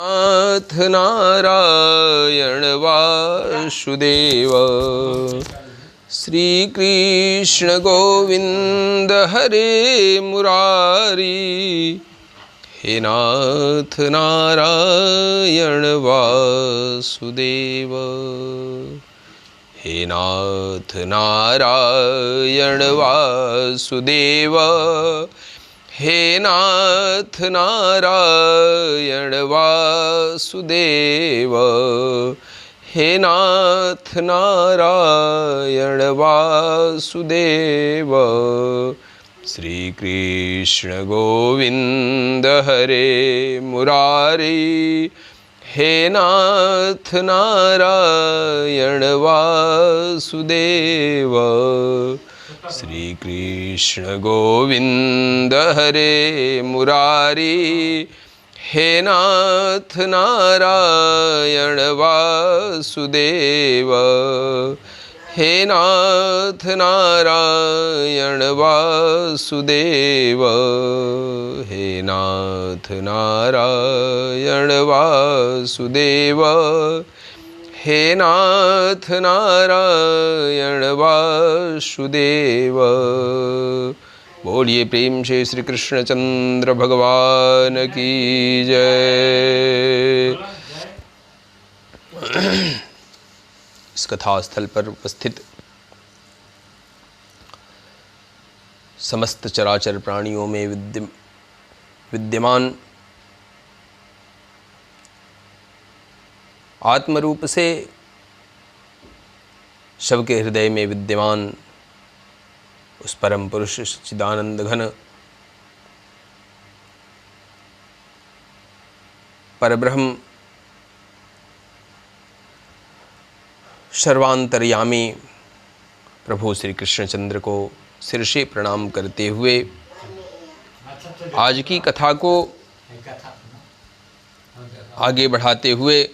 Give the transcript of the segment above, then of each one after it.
नाथ नारायण वासुदेव श्री कृष्ण गोविंद हरे मुरारी। हे नाथ नारायण वासुदेव, हे नाथ नारायण वासुदेव, हे नाथ नारायण वासुदेव, हे नाथ नारायण वासुदेव। श्री कृष्ण गोविंद हरे मुरारी। हे नाथ नारायण वासुदेव, श्री कृष्ण गोविंद हरे मुरारी। हे नाथ नारायण वासुदेव, हे नाथ नारायण वासुदेव, हे नाथ नारायण वासुदेव, हे नाथ नारायण वासुदेव। बोलिए प्रेम से श्री कृष्णचंद्र भगवान की जय। इस कथा स्थल पर उपस्थित समस्त चराचर प्राणियों में विद्यमान आत्मरूप से सबके हृदय में विद्यमान उस परम पुरुष सच्चिदानंद घन परब्रह्म सर्वांतर्यामी प्रभु श्री कृष्णचंद्र को सिर से प्रणाम करते हुए आज की कथा को आगे बढ़ाते हुए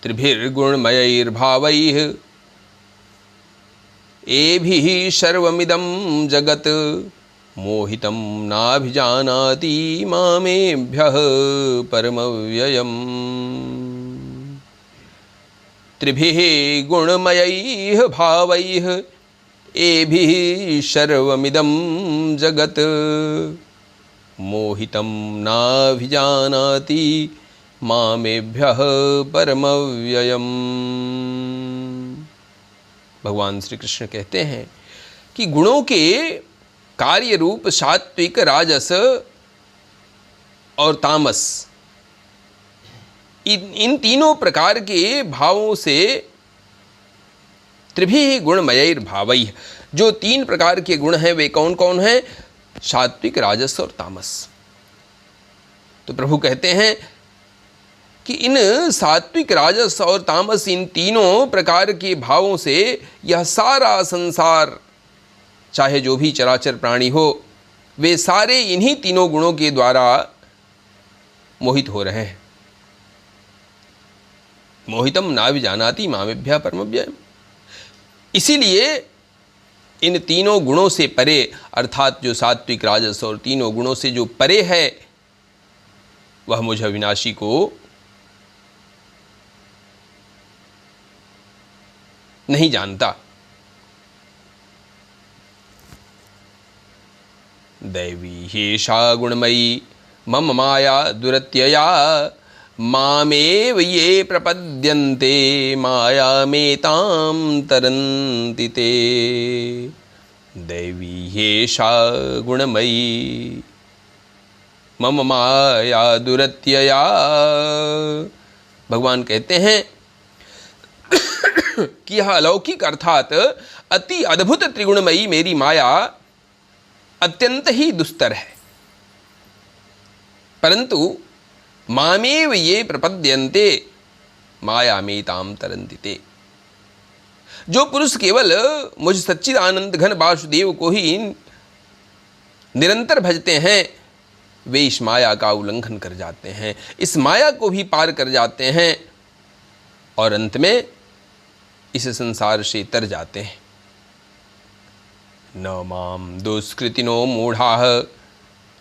त्रिभिर्गुणमयैर्भावैः एभिः सर्वमिदं जगत् मोहितं नाभिजानाति मामेभ्यः परमव्ययम्। त्रिभिः गुणमयैः भावैः एभिः सर्वमिदं जगत् मोहितं नाभिजानाति मामेभ्यः परमव्ययम्। भगवान श्री कृष्ण कहते हैं कि गुणों के कार्य रूप सात्विक, राजस और तामस, इन तीनों प्रकार के भावों से त्रिभिः गुणमयैर्भावैः, जो तीन प्रकार के गुण हैं वे कौन कौन हैं? सात्विक, राजस और तामस। तो प्रभु कहते हैं कि इन सात्विक, राजस और तामस, इन तीनों प्रकार के भावों से यह सारा संसार, चाहे जो भी चराचर प्राणी हो, वे सारे इन्हीं तीनों गुणों के द्वारा मोहित हो रहे हैं। मोहितम नाभिजानाति मामेभ्यः परमव्ययम्। इसीलिए इन तीनों गुणों से परे, अर्थात जो सात्विक, राजस और तीनों गुणों से जो परे है, वह मुझ अविनाशी को नहीं जानता। दैवी हेषा गुणमयी मम माया दुरत्यया मामेव ये प्रपद्यन्ते मायामेतां तरन्ति ते। दैवी हेषा गुणमयी मम माया दुरत्यया। भगवान कहते हैं कि यह अलौकिक अर्थात अति अद्भुत त्रिगुणमयी मेरी माया अत्यंत ही दुस्तर है, परंतु मामेव ये प्रपद्यन्ते मायामेतां तरन्ति ते। जो पुरुष केवल मुझ सच्चिदानंद घन वासुदेव को ही निरंतर भजते हैं, वे इस माया का उल्लंघन कर जाते हैं, इस माया को भी पार कर जाते हैं और अंत में इस संसार से तर जाते हैं। न माम दुष्कृतिनो मूढ़ाः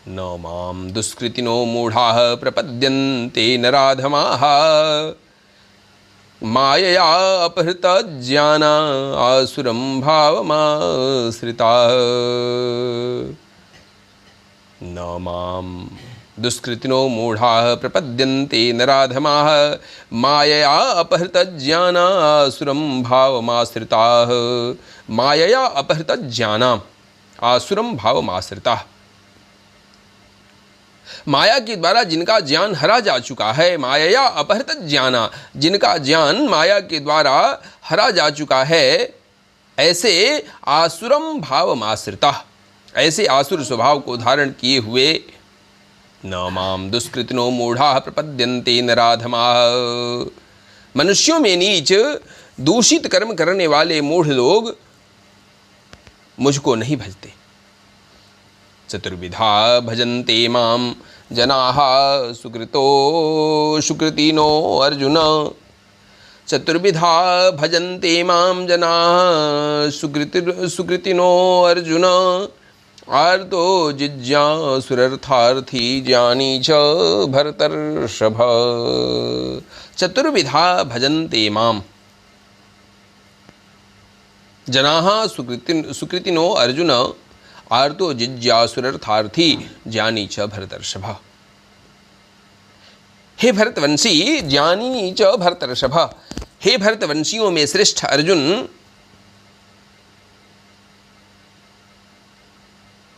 न मां दुष्कृतिनो मूढ़ाः प्रपद्यन्ते नराधमाः मायया अपहृता ज्ञाना आसुरं भावमाश्रिताः। न मां दुष्कृतिनो मूढ़ाः प्रपद्यन्ते नराधमाः मायया अपहृता ज्ञाना आसुरं भावमाश्रिताः। मायया अपहृता ज्ञाना आसुरं भावमाश्रिताः। माया के द्वारा जिनका ज्ञान हरा जा चुका है, माया अपहृत ज्ञाना, जिनका ज्ञान माया के द्वारा हरा जा चुका है, ऐसे आसुरम भावमाश्रिता, ऐसे आसुर स्वभाव को धारण किए हुए न माम दुष्कृतिनो मूढ़ा प्रपद्यन्ते नराधमाः। मनुष्यों में नीच दूषित कर्म करने वाले मूढ़ लोग मुझको नहीं भजते। चतुर्विधा भजन्ते माम जनाः सुकृतो सुकृतिनो अर्जुन। चतुर्विधा भजन्ते माम जनाः सुकृतिनो अर्जुन। आर्तो जिज्ञासुरर्थार्थी ज्ञानी च भरतर्षभ। चतुर्विधा भजन्ते माम जनाः सुकृतिनो अर्जुन। आर्तो जिज्ञासुरर्थार्थी ज्ञानी च भरतर्षभ। हे भरतवंशी, ज्ञानी च भरतर्षभ, हे भरतवंशियों में श्रेष्ठ अर्जुन,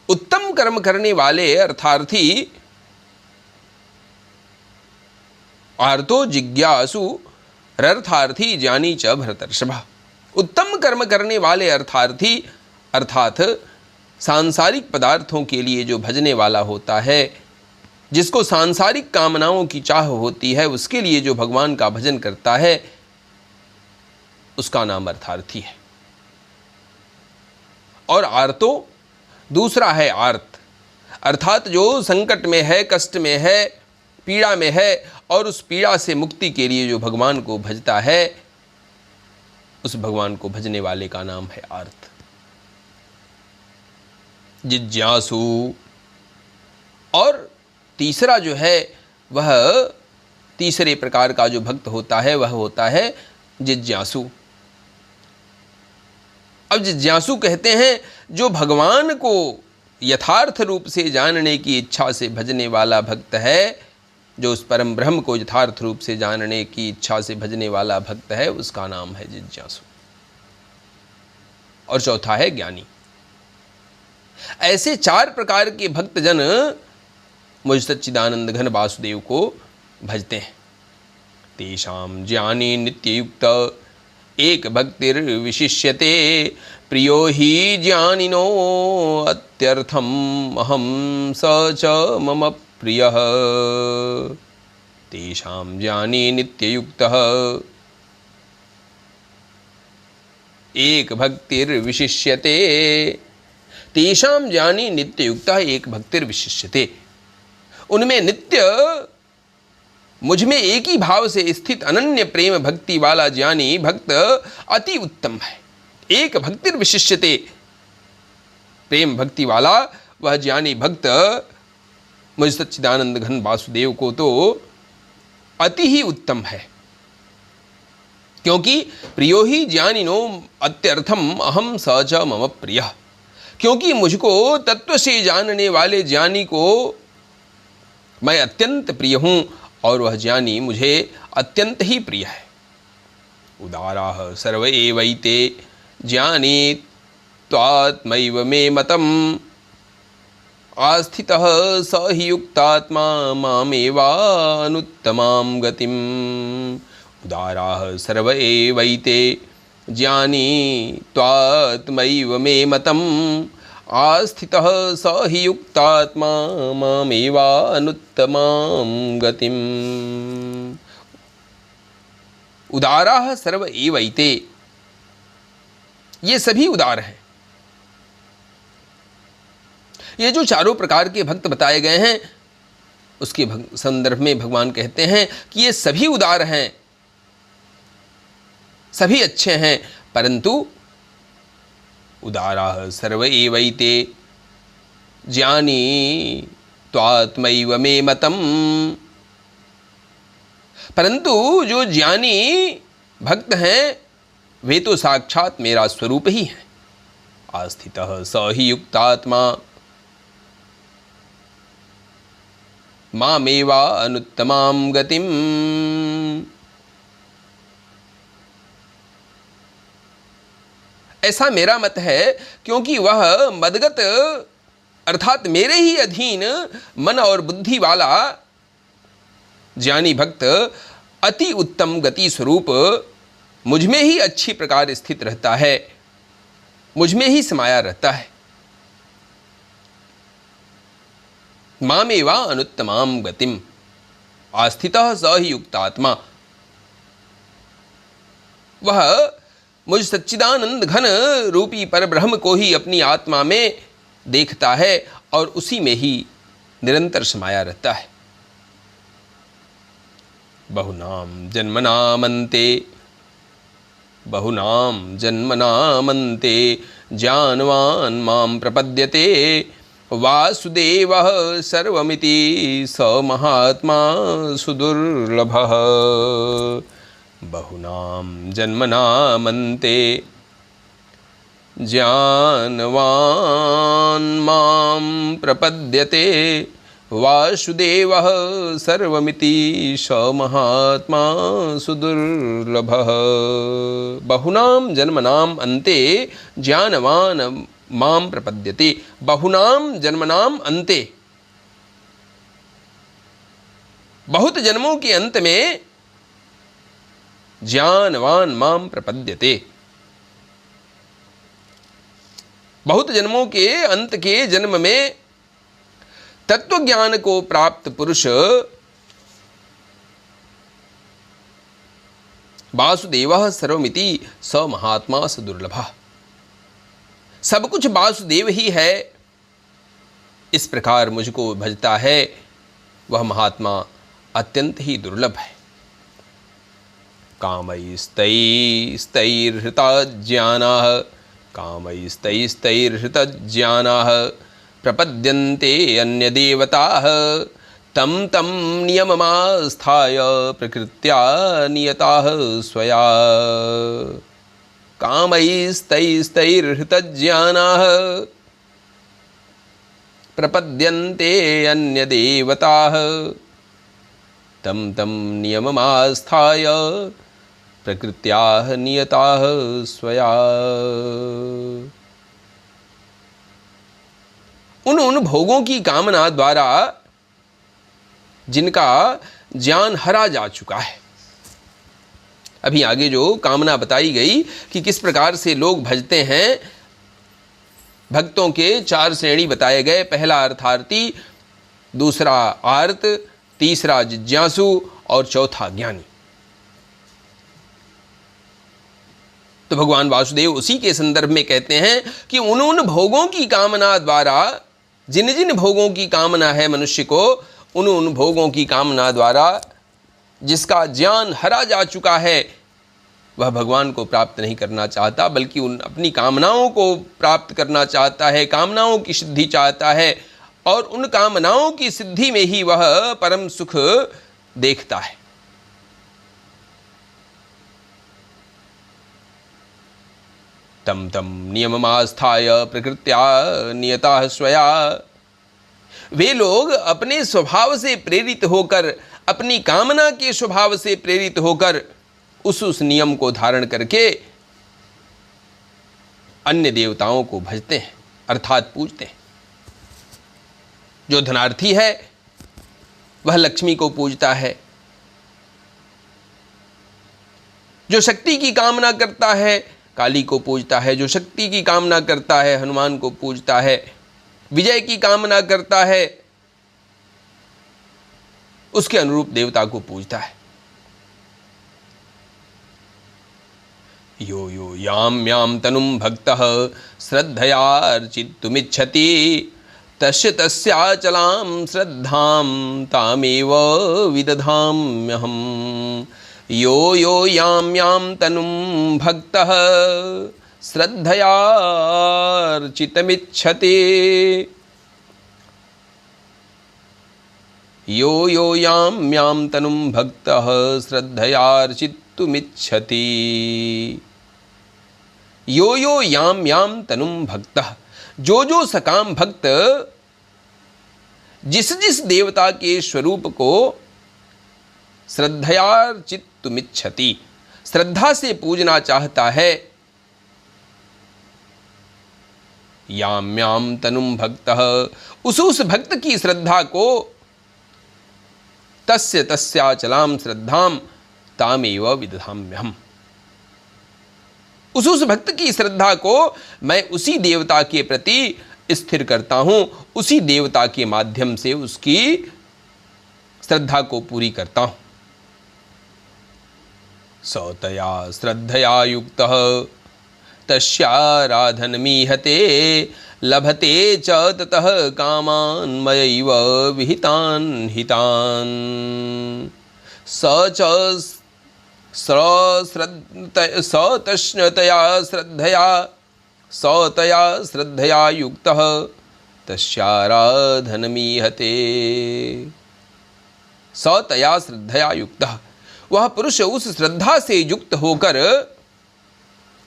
उत्तम कर्म करने वाले अर्थार्थी आर्तो जिज्ञासु रर्थार्थी ज्ञानी च भरतर्षभ। उत्तम कर्म करने वाले अर्थार्थी अर्थात सांसारिक पदार्थों के लिए जो भजने वाला होता है, जिसको सांसारिक कामनाओं की चाह होती है, उसके लिए जो भगवान का भजन करता है, उसका नाम अर्थार्थी है। और आर्तो दूसरा है आर्त, अर्थात जो संकट में है, कष्ट में है, पीड़ा में है, और उस पीड़ा से मुक्ति के लिए जो भगवान को भजता है, उस भगवान को भजने वाले का नाम है आर्त। जिज्ञासु, और तीसरा जो है वह तीसरे प्रकार का जो भक्त होता है वह होता है जिज्ञासु। अब जिज्ञासु कहते हैं जो भगवान को यथार्थ रूप से जानने की इच्छा से भजने वाला भक्त है, जो उस परम ब्रह्म को यथार्थ रूप से जानने की इच्छा से भजने वाला भक्त है, उसका नाम है जिज्ञासु। और चौथा है ज्ञानी। ऐसे चार प्रकार के भक्तजन मुझ सच्चिदानंद घन वासुदेव को भजते हैं। तेषां ज्ञानी नित्ययुक्त एक भक्तिर विशिष्यते प्रियो हि ज्ञानिनो अत्यर्थम अहम स च मम प्रियः। तेषां ज्ञानी नित्ययुक्तः एक भक्तिर विशिष्यते। तेषां ज्ञानी नित्ययुक्तः एक भक्तिर विशिष्यते। उनमें नित्य मुझ में एक ही भाव से स्थित अनन्य प्रेम भक्ति वाला ज्ञानी भक्त अति उत्तम है। एक भक्तिर विशिष्यते, प्रेम भक्ति वाला वह ज्ञानी भक्त मुझ सच्चिदानंद घन वासुदेव को तो अति ही उत्तम है। क्योंकि प्रियो ही ज्ञानिनो अत्यर्थम अहम स च मम प्रियः। क्योंकि मुझको तत्व से जानने वाले ज्ञानी को मैं अत्यंत प्रिय हूँ, और वह ज्ञानी मुझे अत्यंत ही प्रिय है। उदाराः सर्व एवैते ज्ञानी त्वात्मैव मे मतम् आस्थितः स हि युक्तात्मा मामेवानुत्तमां गतिम्। उदाराः सर्व एवैते ज्ञानी त्वात्मैव मे मतम् आस्थितः स हि युक्तात्मा मामेवानुत्तमां गतिम्। उदाराः सर्व एवैते, ये सभी उदार हैं। ये जो चारों प्रकार के भक्त बताए गए हैं, उसके संदर्भ में भगवान कहते हैं कि ये सभी उदार हैं, सभी अच्छे हैं, परंतु उदाराः सर्व एवैते ज्ञानी त्वात्मैव मे मतम। परंतु जो ज्ञानी भक्त हैं वे तो साक्षात मेरा स्वरूप ही है। आस्थितः स हि युक्तात्मा मामेवा अनुत्तमां गतिम। ऐसा मेरा मत है, क्योंकि वह मदगत अर्थात मेरे ही अधीन मन और बुद्धि वाला ज्ञानी भक्त अति उत्तम गति स्वरूप मुझ में ही अच्छी प्रकार स्थित रहता है, मुझ में ही समाया रहता है। मामेवा अनुत्तमां गतिम आस्थितः स हि युक्तात्मा। वह मुझ सच्चिदानंद घन रूपी परब्रह्म को ही अपनी आत्मा में देखता है और उसी में ही निरंतर समाया रहता है। बहुनाम जन्मनामन्ते बहुनाम जन्मनामन्ते जानवान् मां प्रपद्यते वासुदेवः सर्वमिति स महात्मा सुदुर्लभः। बहुनाम जन्मनामन्ते जानवान् मां प्रपद्यते वासुदेवः सर्वमिति स महात्मा सुदुर्लभः। बहुनाम जन्मनाम अन्ते जानवान् मां प्रपद्यते। बहुनाम जन्मनाम अन्ते, बहुत जन्मों के अंत में ज्ञानवान माम प्रपद्यते। बहुत जन्मों के अंत के जन्म में तत्व ज्ञान को प्राप्त पुरुष वासुदेवः सर्वमिति स महात्मा स दुर्लभः। सब कुछ वासुदेव ही है, इस प्रकार मुझको भजता है वह महात्मा अत्यंत ही दुर्लभ है। कामैस्तैस्तैर्हृताज्ञानाः कामैस्तैस्तैर्हृतज्ञानाः प्रपद्यन्ते अन्यदेवताः तं तं नियममास्थाय प्रकृत्या नियताः स्वया। कामैस्तैस्तैर्हृतज्ञानाः प्रपद्यन्ते अन्यदेवताः तं तं नियममास्थाय प्रकृत्याः नियताः स्वया। उन भोगों की कामना द्वारा जिनका ज्ञान हरा जा चुका है। अभी आगे जो कामना बताई गई कि किस प्रकार से लोग भजते हैं, भक्तों के 4 श्रेणी बताए गए। पहला अर्थार्थी, दूसरा आर्त, तीसरा जिज्ञासु और चौथा ज्ञानी। तो भगवान वासुदेव उसी के संदर्भ में कहते हैं कि उन भोगों की कामना द्वारा, जिन जिन भोगों की कामना है मनुष्य को, उन भोगों की कामना द्वारा जिसका ज्ञान हरा जा चुका है वह भगवान को प्राप्त नहीं करना चाहता, बल्कि उन अपनी कामनाओं को प्राप्त करना चाहता है, कामनाओं की सिद्धि चाहता है और उन कामनाओं की सिद्धि में ही वह परम सुख देखता है। तम तम नियममास्थाय प्रकृत्या नियताः स्वया। वे लोग अपने स्वभाव से प्रेरित होकर, अपनी कामना के स्वभाव से प्रेरित होकर उस नियम को धारण करके अन्य देवताओं को भजते हैं, अर्थात पूजते हैं। जो धनार्थी है वह लक्ष्मी को पूजता है, जो शक्ति की कामना करता है काली को पूजता है, जो शक्ति की कामना करता है हनुमान को पूजता है, विजय की कामना करता है उसके अनुरूप देवता को पूजता है। यो यो याम याम तनुम भक्तः श्रद्धयार्चितुमिच्छति तस्य तस्याचलां श्रद्धां तामेव विदधाम्यहम्। यो यो याम याम तनुं भक्तः श्रद्धयार्चितुमिच्छति। यो यो यां यां तनुं भक्तः श्रद्धयार्चितुमिच्छति। यो यो यां यां तनुं भक्तः, जो जो सकाम भक्त जिस जिस देवता के स्वरूप को श्रद्धयार्चितुमिच्छति, श्रद्धा से पूजना चाहता है, याम याम तनुम भक्तः, उस भक्त की श्रद्धा को, तस्य तस्याचलाम श्रद्धाम तामेव विदधाम्यहम्, उस भक्त की श्रद्धा को मैं उसी देवता के प्रति स्थिर करता हूं, उसी देवता के माध्यम से उसकी श्रद्धा को पूरी करता हूं। सतया श्रद्धया युक्तः तस्याराधनमीहते लभते च ततः कामान् मयैव विहितान् हितान्। स तया श्रद्धया युक्तः तस्याराधनमीहते। स तया श्रद्धया युक्तः, वह पुरुष उस श्रद्धा से युक्त होकर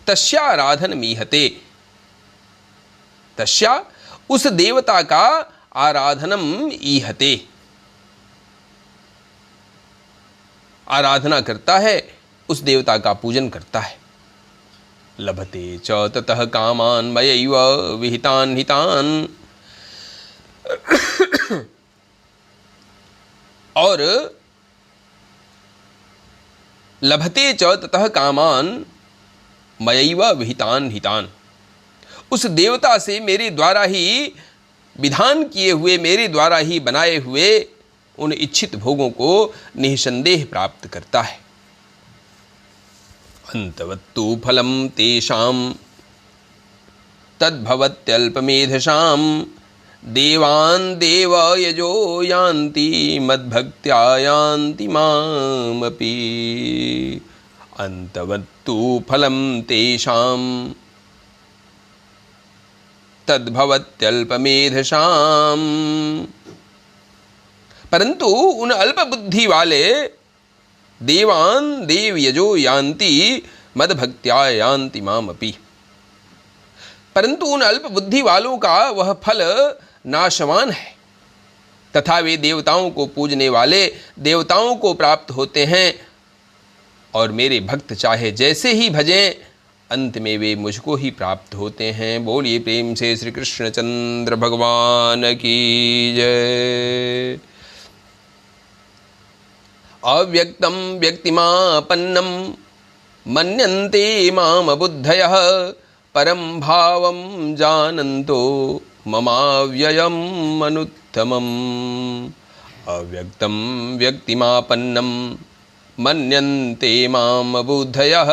तस्याराधनमीहते, तस्या उस देवता का आराधनम ईहते, आराधना करता है, उस देवता का पूजन करता है। लभते च ततः कामान् मयैव विहितान् हितान्, और लभते च ततः कामान् मयैव विहितान् हितान्, उस देवता से मेरे द्वारा ही विधान किए हुए, मेरे द्वारा ही बनाए हुए उन इच्छित भोगों को निःसंदेह प्राप्त करता है। अंतवत्तु फलम तेषां तद्भवत्यल्पमेधसां देवान् देवयजो यान्ति मद्भक्त्या यान्ति मामपि। अंतवत्तु फलम तेषां तद्भवत्यल्पमेधसां, परंतु उन अल्प बुद्धि वाले देवान देवयजो यान्ति मद्भक्त्या यान्ति मामपि, परंतु उन अल्प बुद्धि वालों का वह फल नाशवान है, तथा वे देवताओं को पूजने वाले देवताओं को प्राप्त होते हैं, और मेरे भक्त चाहे जैसे ही भजें अंत में वे मुझको ही प्राप्त होते हैं। बोलिए प्रेम से श्री कृष्णचंद्र भगवान की जय। अव्यक्तं व्यक्तिमापन्नं मन्यन्ते माम बुद्धयः परं भावं जानन्तो ममाव्ययम् अनुत्तमम्। अव्यक्तं व्यक्तिमापन्नं मन्यन्ते माम बुद्धयः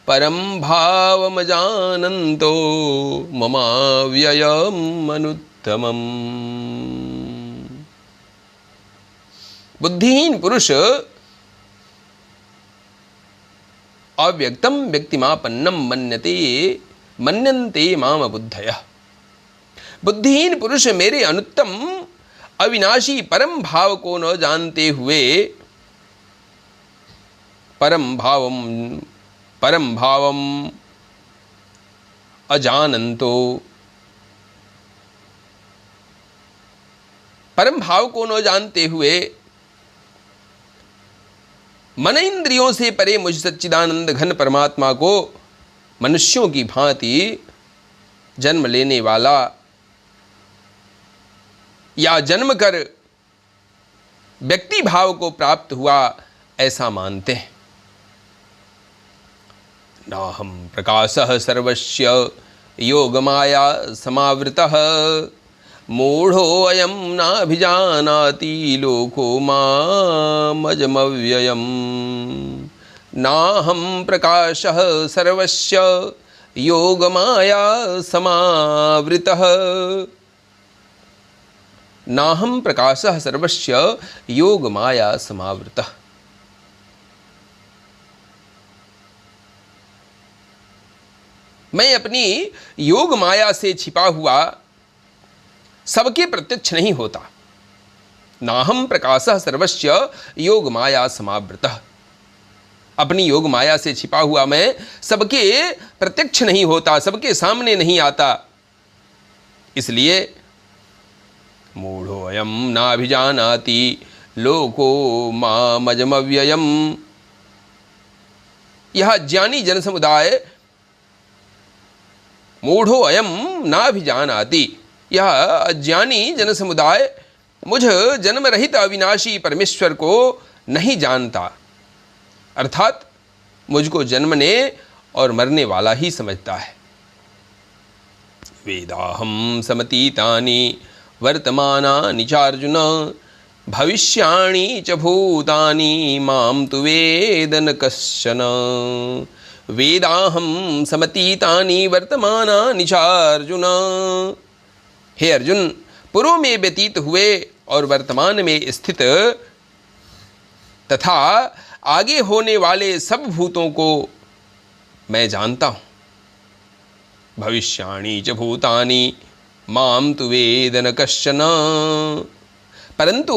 परं भावं जानन्तो ममाव्ययम् अनुत्तमम्। बुद्धिहीन पुरुष अव्यक्तम व्यक्तिमापन्नम मन्यन्ते माम बुद्धयः, बुद्धिहीन पुरुष मेरे अनुत्तम अविनाशी परम भाव को न जानते हुए परम भावम अजानन्तो, परम भाव को न जानते हुए मन इंद्रियों से परे मुझ सच्चिदानंद घन परमात्मा को मनुष्यों की भांति जन्म लेने वाला या जन्म कर व्यक्ति भाव को प्राप्त हुआ ऐसा मानते हैं। नाहं प्रकाशः सर्वस्य योगमाया समावृतः मूढ़ो अयं नाभिजानाति लोको मामजमव्ययम्। नाहं प्रकाशः सर्वस्य योगमाया समावृतः, नाहं प्रकाशः सर्वस्य योगमाया समावृतः। मैं अपनी योग माया से छिपा हुआ सबके प्रत्यक्ष नहीं होता, नाहम प्रकाशः सर्वस्य योग माया समावृतः। अपनी योग माया से छिपा हुआ मैं सबके प्रत्यक्ष नहीं होता, सबके सामने नहीं आता। इसलिए मूढ़ोऽयं नाभिजानाति लोको मामजमव्ययम्। यह ज्ञानी जन समुदाय, मूढ़ोऽयं नाभिजानाति, यह अज्ञानी जन समुदाय मुझ जन्म रहित अविनाशी परमेश्वर को नहीं जानता, अर्थात मुझको जन्मने और मरने वाला ही समझता है। वेदाहं समतीतानि वर्तमानानि चार्जुन भविष्याणि च भूतानि मां तु वेद न कश्चन। वेदाहं समतीतानि वर्तमानानि चार्जुन। हे अर्जुन, पूर्व में व्यतीत हुए और वर्तमान में स्थित तथा आगे होने वाले सब भूतों को मैं जानता हूँ। भविष्याणि च भूतानि मां तु वेद न कश्चन। परंतु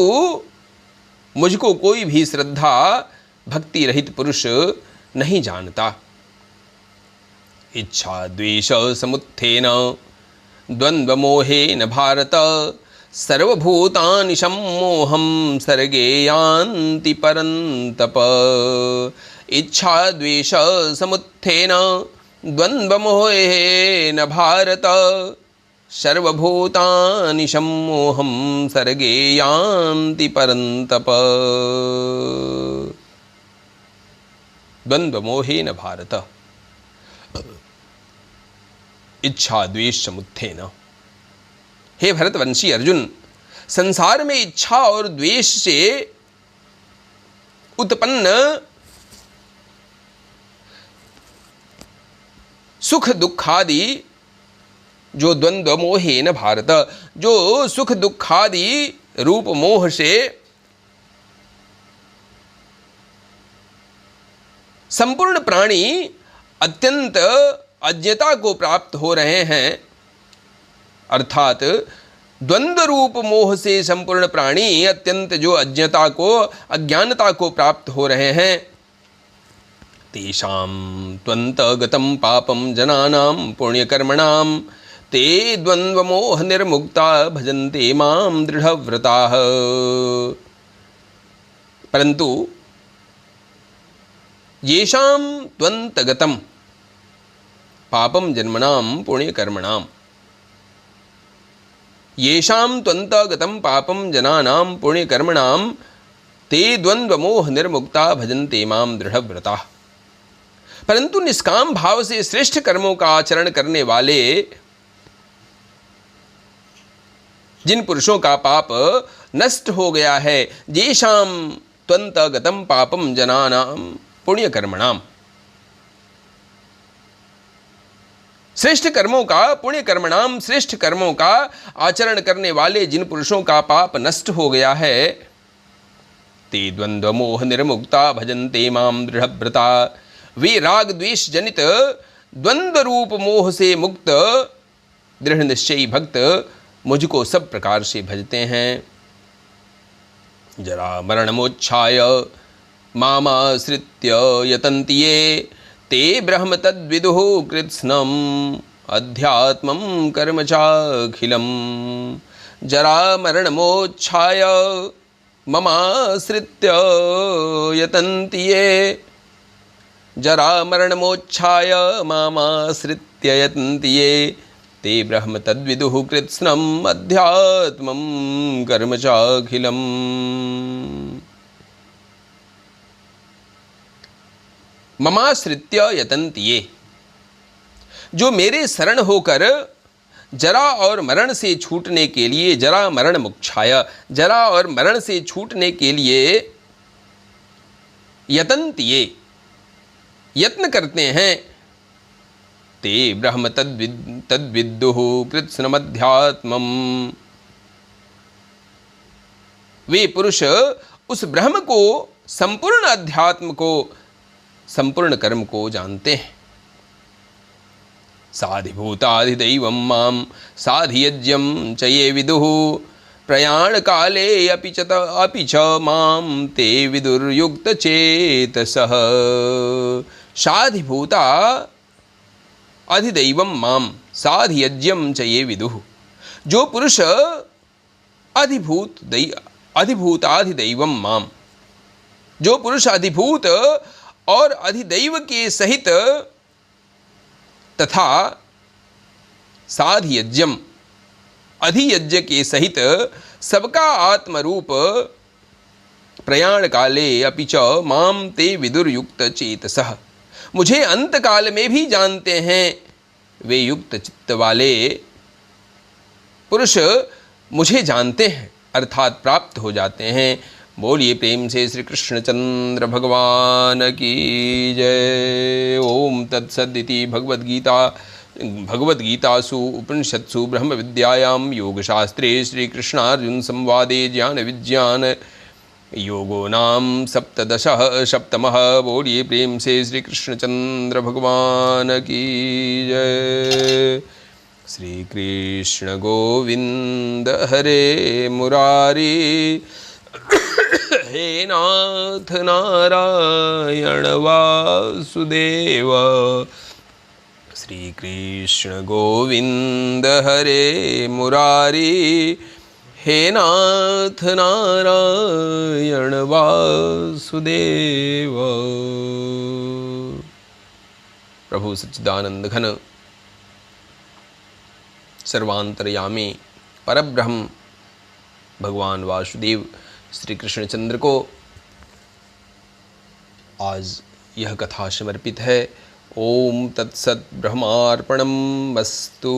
मुझको कोई भी श्रद्धा भक्ति रहित पुरुष नहीं जानता। इच्छा द्वेष समुत्थेन द्वंद्व मोहेन भारत सर्वभूतानि सम्मोहं सर्गे यान्ति परन्तप। इच्छा द्वेष समुत्थेन द्वंद्व मोहेन भारत सर्वभूतानि सम्मोहं सर्गे यान्ति परन्तप। द्वंद्व मोहेन भारत, इच्छा द्वेष समुत्थेन। हे भरतवंशी अर्जुन, संसार में इच्छा और द्वेष से उत्पन्न सुख दुखादि जो द्वंद्व मोहेन भारत, जो सुख दुखादि रूप मोह से संपूर्ण प्राणी अत्यंत अज्ञता को प्राप्त हो रहे हैं, अर्थात द्वंद्व रूप मोह से संपूर्ण प्राणी अत्यंत जो अज्ञता को अज्ञानता को प्राप्त हो रहे हैं, तेषां त्वन्तगतं पापं जनानां पुण्यकर्मणां ते द्वंद्व मोह निर्मुक्ता भजन्ते मां दृढ़व्रताः। परंतु येषां त्वन्तगतं पापं जन्मनां पुण्यकर्मणां, येषां त्वन्तगतं पापं जनानां पुण्यकर्मणां ते द्वंद्व मोह निर्मुक्ता भजन्ते मां दृढ़व्रताः। परंतु निष्काम भाव से श्रेष्ठ कर्मों का आचरण करने वाले जिन पुरुषों का पाप नष्ट हो गया है, येषां त्वन्तगतं पापं जनानां पुण्यकर्मणाम, श्रेष्ठ कर्मों का पुण्य कर्मणाम, श्रेष्ठ कर्मों का आचरण करने वाले जिन पुरुषों का पाप नष्ट हो गया है, ते द्वंद्व मोह निर्मुक्ता भजन्ते मां दृढ़व्रता। वे राग द्वेष जनित द्वंद्व रूप मोह से मुक्त दृढ़ निश्चयी भक्त मुझको सब प्रकार से भजते हैं। जरा मरण मोक्षाय मामाश्रित्य यतन्ति ये ते ब्रह्म तद्विदुः कृत्स्नम् अध्यात्मं कर्म चाखिलम्। जरा मरण मोक्षाय ममाश्रित्य यतन्ति ये, जरा मरण मोक्षाय मामाश्रित्य यतन्ति ये ते ब्रह्म तद्विदुः कृत्स्नम् अध्यात्मं कर्म चाखिलम्। ममाश्रित्य यतन्ति ये, जो मेरे शरण होकर जरा और मरण से छूटने के लिए, जरा मरण मोक्षाय, जरा और मरण से छूटने के लिए यतन्ति ये, यत्न करते हैं, ते ब्रह्म तद्विदुः कृत्स्नमध्यात्मम्, वे पुरुष उस ब्रह्म को, संपूर्ण अध्यात्म को, संपूर्ण कर्म को जानते हैं। साधिभूताधिदैवं मां साधियज्ञं च ये विदुः प्रयाण काले अपि च मां ते विदुर्युक्तचेतसः साधिभूता अधिदैवं मां साधियज्ञं च ये विदुः। जो पुरुष अधिभूताधिदैवं माम, जो पुरुष अधिभूत और अधिदैव के सहित तथा साधियज्ञम अधियज्ञ के सहित सबका आत्मरूप प्रयाण काले अपि च माम ते विदुर्युक्त चेतसः, मुझे अंत काल में भी जानते हैं वे युक्त चित्त वाले पुरुष मुझे जानते हैं अर्थात प्राप्त हो जाते हैं। बोलिए प्रेम से श्री कृष्णचंद्र भगवान की जय। ओम तत्सदिति भगवद्गीतासु उपनिषत्सु ब्रह्म विद्यायां योगशास्त्रे श्रीकृष्णार्जुन संवादे ज्ञान विज्ञान योगो नाम सप्तमः। बोलिए प्रेम से श्री कृष्णचंद्र भगवान की जय। श्री कृष्ण गोविंद हरे मुरारी हे नाथ नारायण वासुदेव। श्री कृष्ण गोविंद हरे मुरारी हे नाथ नारायण वासुदेव। प्रभु सच्चिदानंद घन सर्वांतरयामी परब्रह्म भगवान वासुदेव श्री कृष्णचंद्र को आज यह कथा समर्पित है। ओम तत्सत ब्रह्मार्पणम वस्तु।